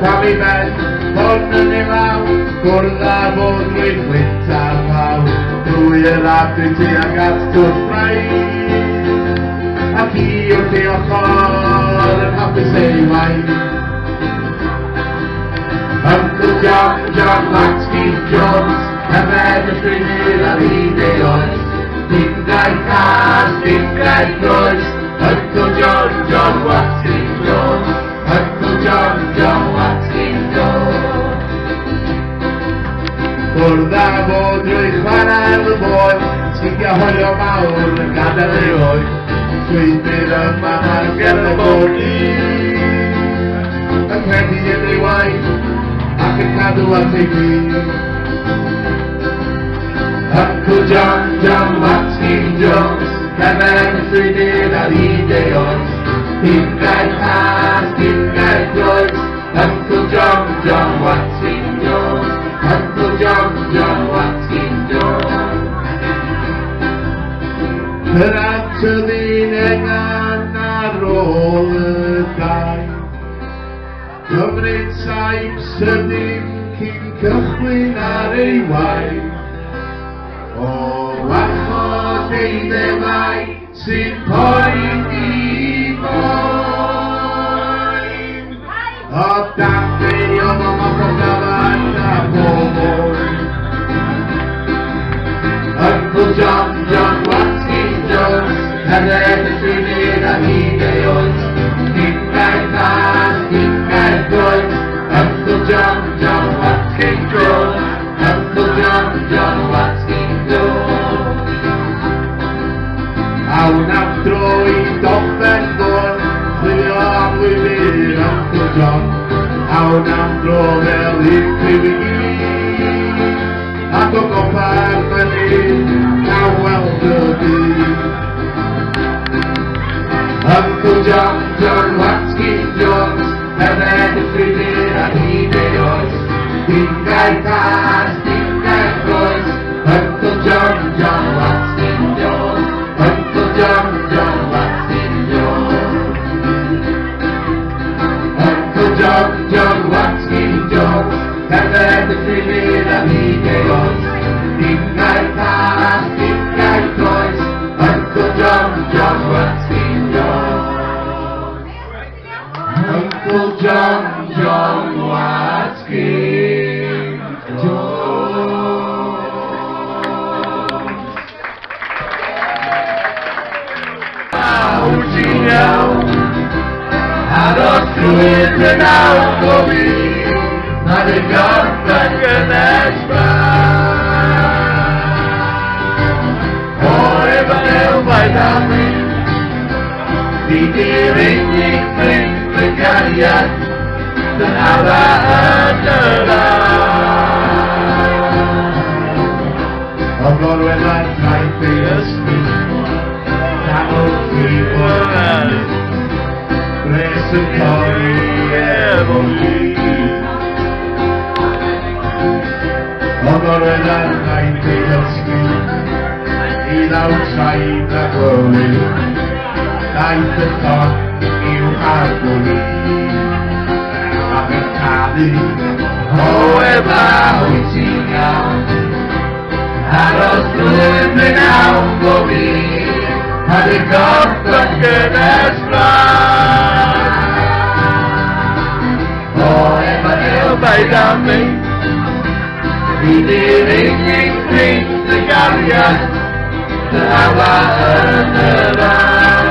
Pam i ben, hwn yn ei law, gwrdd a bod drwy glinta'r paw, drwy yr adwy tuag at gwrthbraidd. Ac i wrth ei ochr yn hapus ei waith. Uncle John Watkins Jones, yfed y llwynir ar hyd ei oes. Dingraid cas, dingraid groes, Uncle John Watkins Jones, Uncle John Watkins Jones. Bwrdd a bod drwy chwarel y boi, sgidio hoio mawr yn gadael ei oed. Llwybr yma ar ger y bodi, yn credu yn ei waith, ac yn cadw at ei byd. Uncle John Watkins Jones, yfed y llwybr ar hyd ei oes. Dingraid cas, dingraid groes, Uncle John Watkins Jones, Uncle John Watkins Jones. Yr antyddi'n engan ar ôl y dau, Cymryd saib sydyn cyn cychwyn ar ei waith. O warchod ei ddefau sy'n poen i boen. O daflu o moch o gafan a bobl. Uncle John Watkins Jones, yfed y llwynir ar hyd ei oes. Dingraid cas, dingraid groes, Uncle John Watkins Jones, Uncle John Watkins Jones. Awn am dro i doffer ddôn, chwilio am lwybr Uncle John. Awn am dro fel unrhyw i gyd, ac o gopa'r mynydd, a weld y byd. Uncle John Watkins Jones, yfed y llwybr ar hyd ei oes. Dingraid cas, dingraid groes, Uncle John Watkins Jones, Uncle John Watkins Jones. Uncle John Watkins Jones, yfed y llwybr ar hyd ei oes. Dingraid cas, dingraid groes, Uncle John Watkins Jones. Uncle John Watkins Jones. Wyt ti'n iawn, aros drwy'r dynawd gofyn, nad y gorffen gynnes bran. O efo baid am mynd, di di'r unig ffrind y gariad, dyn ala yn yr ar. O gorwedda'r traeth ei ysbryd, wrth i wrth, bres yn torri efo lyd. O gorwedda'r traeth ei ysbryd, i law traed a gwylyd, daeth y ffordd i'w harbwri. Ac yn canu, o efo wyt ti'n iawn, aros drwy'r dynawd gofyn, had y gorffen gynnes bran. O efo baid am mynd, fi di'r unig ffrind y gariad, dy ala yn yr ar.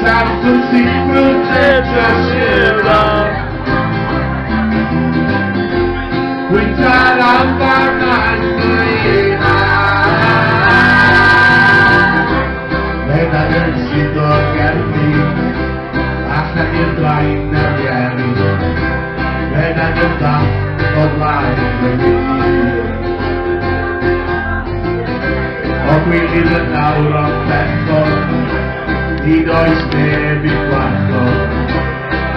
Saft yn secret edrych i'r ar, Wyntau'r alban a'n ddyn Meddwl yn sydd o gerfi, allan i'r blaen ar geri. Meddwl yn ddath o blaen y byd. O gwylydd yn nawr o'n bechod, nid oes neb i gwachod,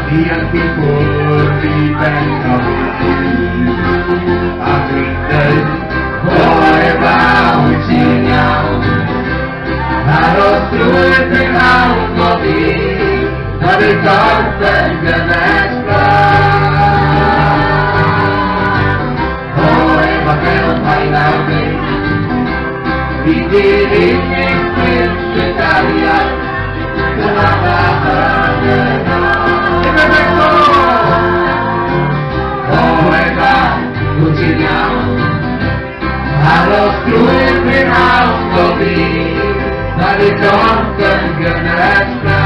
ni ac i bwrdd i ben o byd. A dwi'n dweud, o efo wyt ti'n iawn, aros drwy'r dynawd o fi, but it's open gonna oh, if I can't find out me, we did it with the Italian, the Lava, oh, if I put it down, I lost to every house for me, but it's open gonna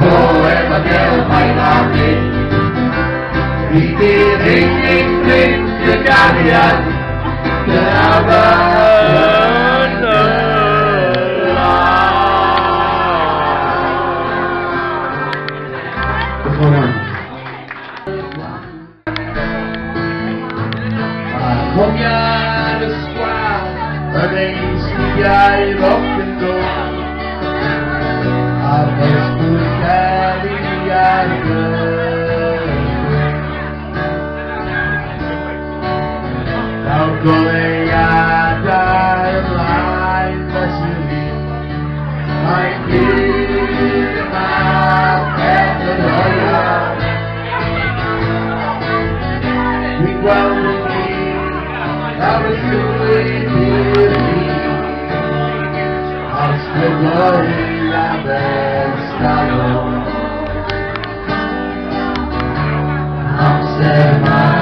oh, if I can't find out me, we did it with the Italian, the Lava. Kom jag skvar, en stiga I rocken då, av höstens härliga now going out of line, facility, my dear, my pet, we welcome me, I was doing with me, I'll still worry that best alone. I'm saying now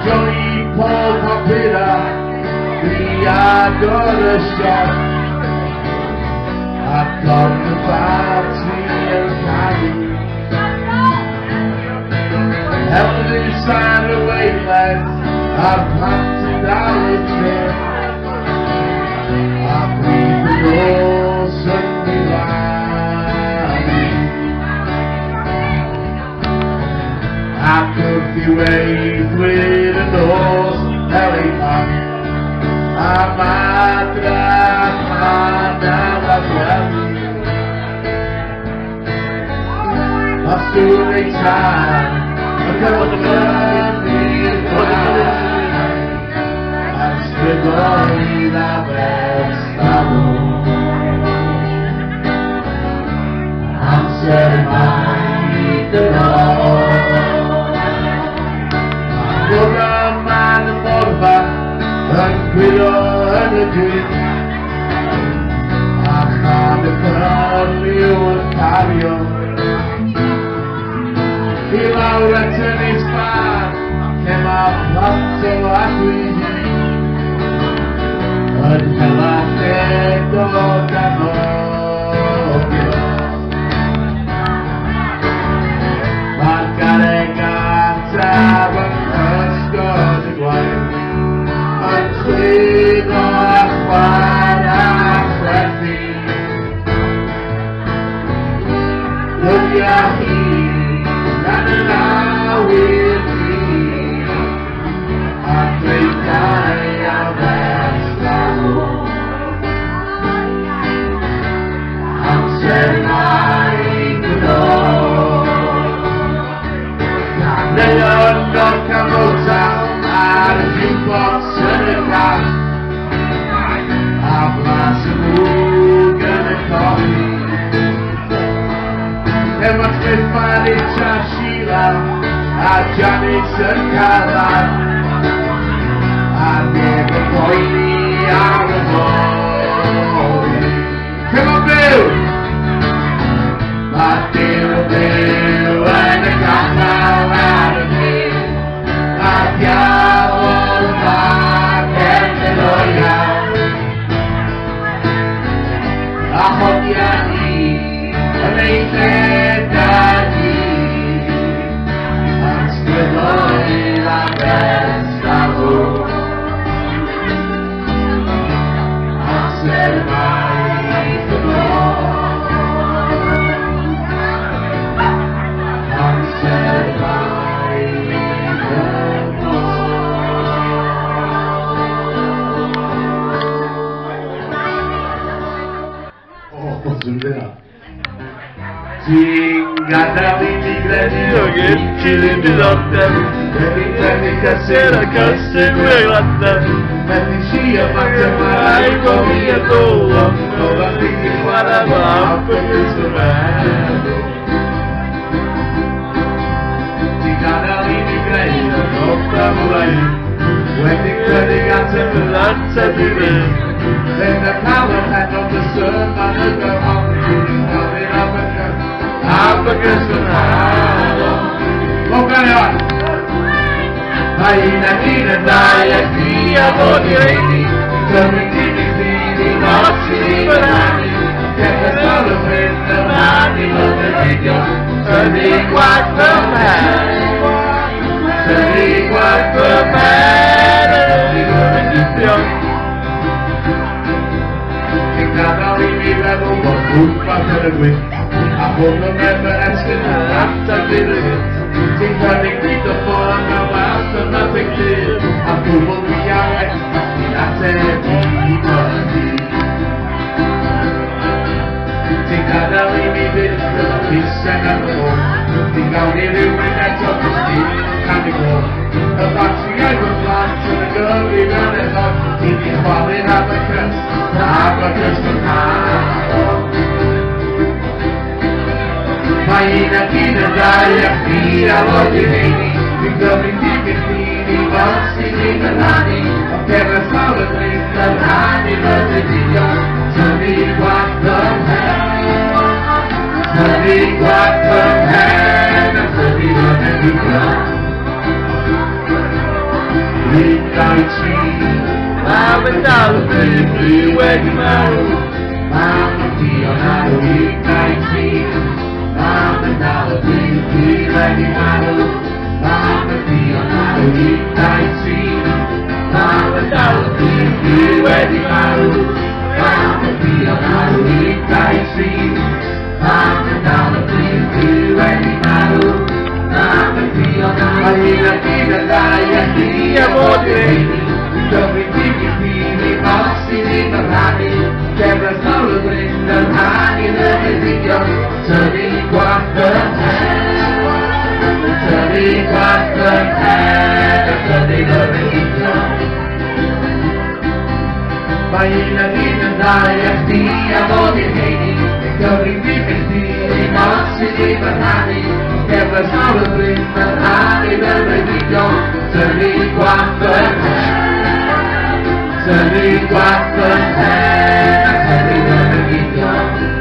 Johnny, Paul, Papita, we are gonna shop. I come to party and carry. Held inside the wasteland, I planted our chair. I breathe the ocean divine. I could be raised with a nose helipad. I'm a I still make time. I don't love me I'm still going the best I know. I'm setting my the Lord. I'm gonna mind the motorbike and quit on the dream. I'm not the cuddly old carrier. Il return is far, came out not so happy. Until I said, oh, ma carregata per di guai, anzido a fare freddi. Look and now with me, I think I am best alone. I'm setting my door. They don't knock a motel out of jukebox and a car. A glass of milk and a coffee. And my fifth body a Johnny's and Caroline. I never point me out of all. Come on, Bill! My dear Bill, and I got now out of here. I got all my head lawyer. I hope you need, and they said that la best of all. I'm set by the Lord. I'm set by the Lord. Oh, cos'era? Tinggal imigranti kecil di London, dari kasih kasih berlatan, manusia macam lain kami tolong, orang tinggi pada apa kesulitan. Tinggal imigranti kota mulai, wedding kasih berlatan diri, then the power hand of the sun, another coming up again. Apa kesulitan? Bukan ya? Baik lagi dan layak dia boleh ini, terhenti di masih berani, kita selalu berani bertiga, sedikit bermain, sedikit bermain, bertiga. Kita tahu ini baru berubah terus. Aku remember asking after dinner, tinggalin kita for no after nothing did. Aku will be alright, that's everybody. Tinggal ini bisa bisa kamu, tinggal ini mereka coba sih kami mau. About you I will fly to the girl we run it up. Ini falling up a curse for now. Maina kina daya dia voglio vedi, mi convinti che fini vostri liberani, per solo questa l'anima di Dio, sono quattro men, sono di Dio. Ricaci, mamma baby, where you are, mamma Dio, now ricaci. Mama dollar baby, ready model. Mama Dio, now we night see. Mama dollar baby, ready model. Mama Dio, now we night see. Mama dollar baby, ready model. Mama Dio, now we night see. Amore baby, dove tipi passi di parlare, sembra solo prenda mani nelle video. Sorry, what the hell? Sorry, what the hell? Sorry, what the hell? Baila vita dai asti amore hei, corri di vestiti, mossi di banani, che per solo prima mani nelle video. Sorry, what the hell? Sorry, what the hell? Sorry, what the hell?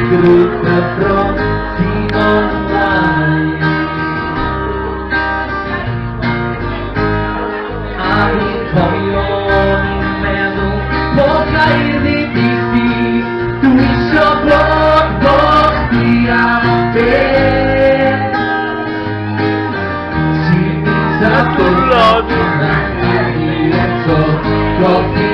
Gruppo prossimo mai Amicoglioni in meno potrai rivisti tu sopporto via te si mi sa tornato e so troppi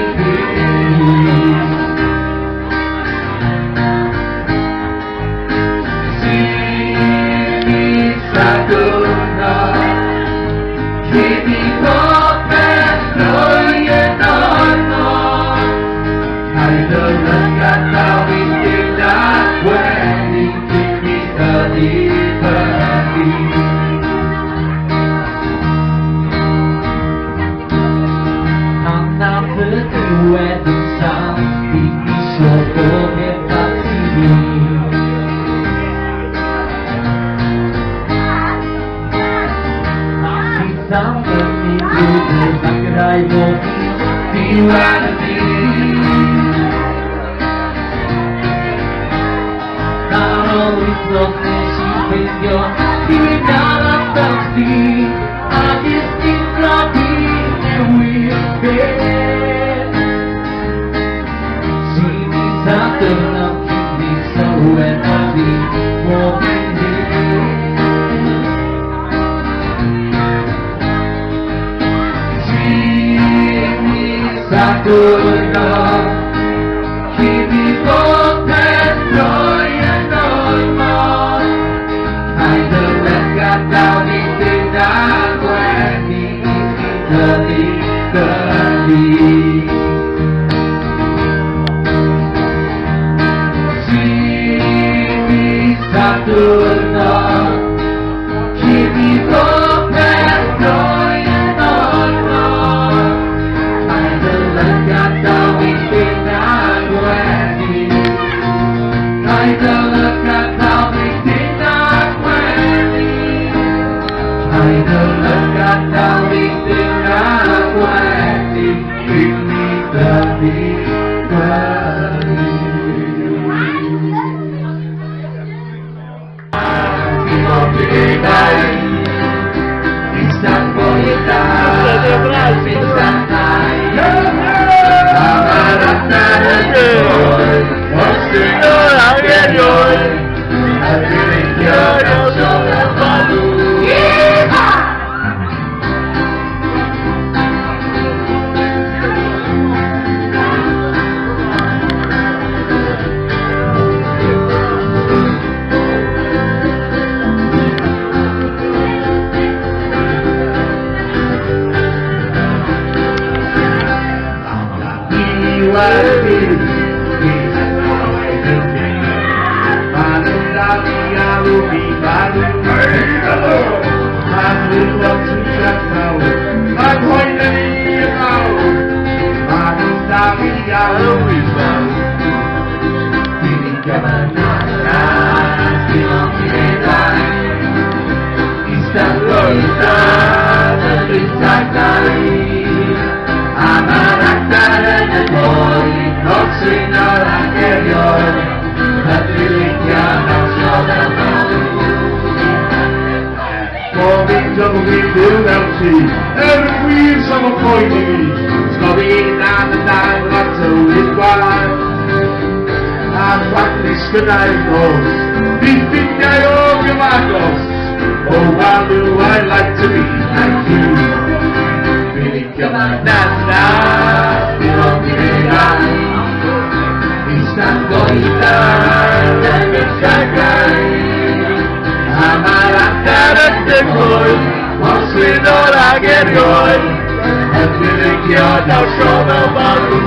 Saturno, kimi potem troje normal, hajde lekka dali ty nagłębi, dali. Kimi Saturno, kimi potem troje normal, hajde lekka dali ty nagłębi, hajde lekka dali ty nagłębi, hajde lekka dali ty nagłębi, kimi dali. Insan poeta, insan naik, amarah terhadap, Monsignor Angelion, akhirnya kau coba baru. Every summer pointing, studying down the time not to live by. I'm practicing skenaitos, beefing Gayogimagos. Oh, how do I like to be like you? Really come on, Nana, you don't need it. It's not going down, and it's not going. I'm a boy. Monsignor Angelion, akhirnya kau coba baru.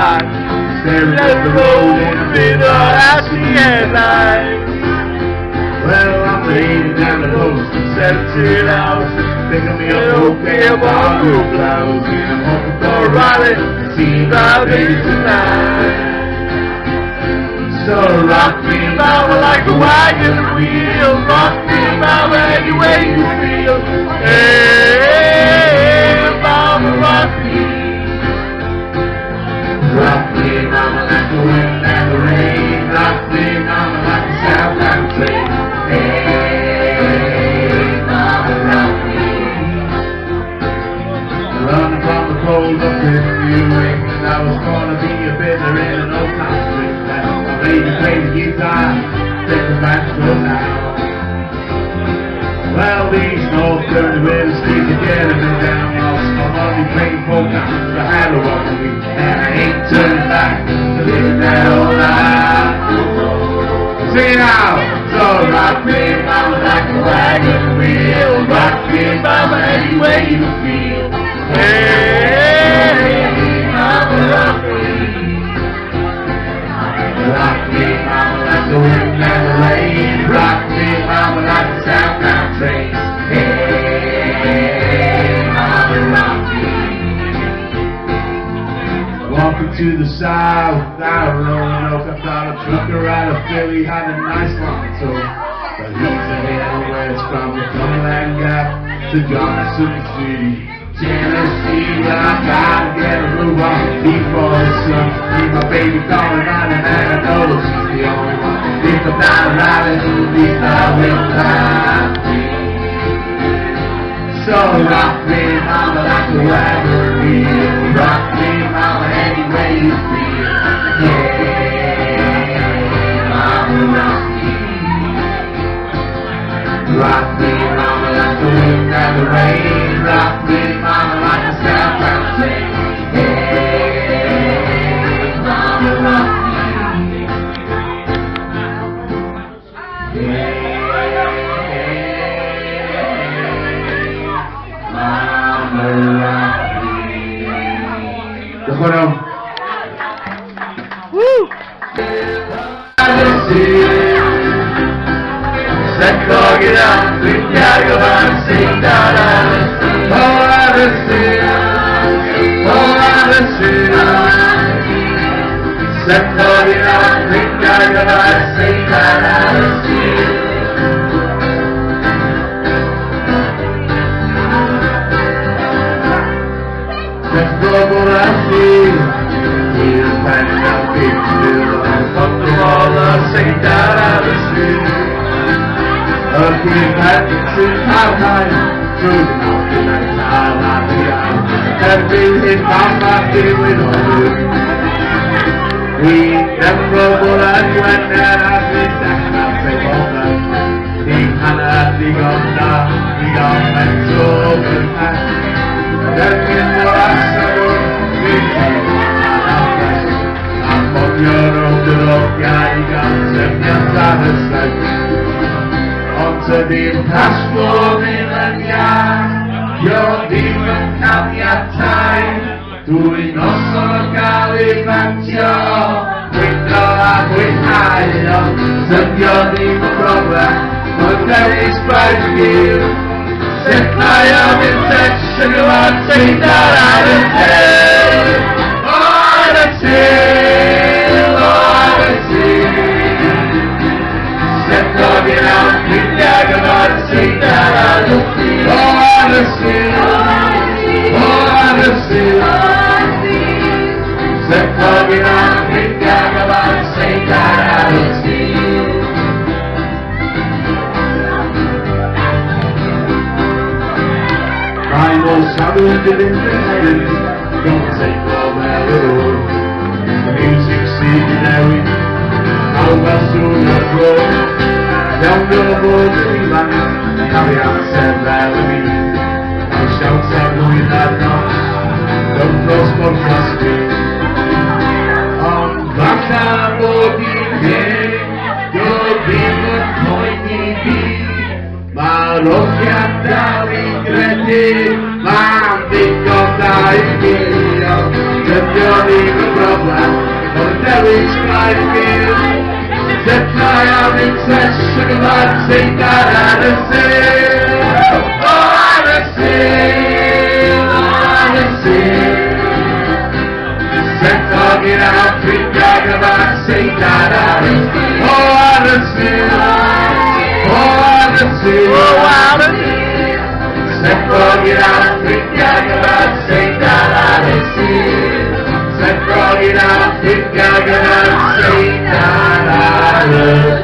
life. Staring Let at the the road road in the in middle as the headlights. Well, I'm laying down the post and Set it out. picking me up, okay, about your clouds. And I'm hoping for a rally to see my baby tonight. So rock me, mama, like a wagon wheel. Rock me, mama, any way you feel. Hey, mama, rock me. Rock me, mama, like the wind and the rain. Rock me, mama, like the southbound train. Hey, mama, rock me. Running from the cold up in New England, I was gonna be a fiddler in an old time string band. My baby played the guitar, take the back row now. Well, these northern winds keep getting me down. I'm only playing polka, the handle of me, and I ain't turning back to live that old life. Sing it out! So rock me, mama, like a wagon wheel. Rock me, mama, any way you feel. Hey, mama, rock me. Rock me, mama, like the wind and the rain. Rock me, mama, like the southbound train. Hey, mama, rock me. Walking to the south, out of Roanoke, I thought a trucker out of Philly had a nice long tow. But he's ahead west from the Cumberland Gap to Johnson City, Tennessee. Well, I gotta get a move on before the sun. Keep my baby calling on and I know she's the only one. If I'm not riding, at least I will fly. So rock me, mama, like a wagon wheel. Rock me, mama, any way you feel. Hey, mama, rock me. Rock me, mama, like the wind and the rain. Rock me, mama, like the southbound train. Hey, mama, rock me. Yeah. Bueno. Set dog it out, we gotta go out and sing down on the sea. Oh, out the sea, oh, out the sea. Set dog it out, we gotta go out and sing down on the sea. Let's go for the sea. We're finding out big still. Fuck them all up, sing down on the sea. Keep at the sea, high, high. Through the mountain, night, high, high. Every hit on my feet with all. We never go for that when that I've been down. I'll say, oh, man. Think Hannah, think on that. We all went to open that. That's in the last summer, I'm on your own little guy, you got 7 years out of sight. Onto the passport in and your demon can your time. Doing us on a gallivantio, with the lab with higher. Send your demon brother, but there is bright view. Set my arm in section, you want to take that out of tail. On a tail, on a tail. Set dog it out, you never want to take that out of tail. On a tail, on a tail. Set dog it out, you never want to take that out of tail. I know someone didn't think don't take all that road. The music scenery, how well soon I grow. Down the road to the land, carry on said valley. I shout said we not know, don't cross for trust me. On Baka Bogi Day, you'll be the pointy bee. Marocchiata rigreti, ma dico dai Dio, che ti ho lieve problem, maar dat is mijn veel. Zet mij aan in zes, en laat zee daar aan de zee. Oh, aan de zee, aan de zee. Zet toch in Afrika, en laat zee daar aan de zee. Oh, aan de zee, oh, aan de zee, Oh, aan de zee. Zet toch in Afrika, en laat zee daar aan de zee. Zet toch in Afrika, en laat zee daar aan de zee.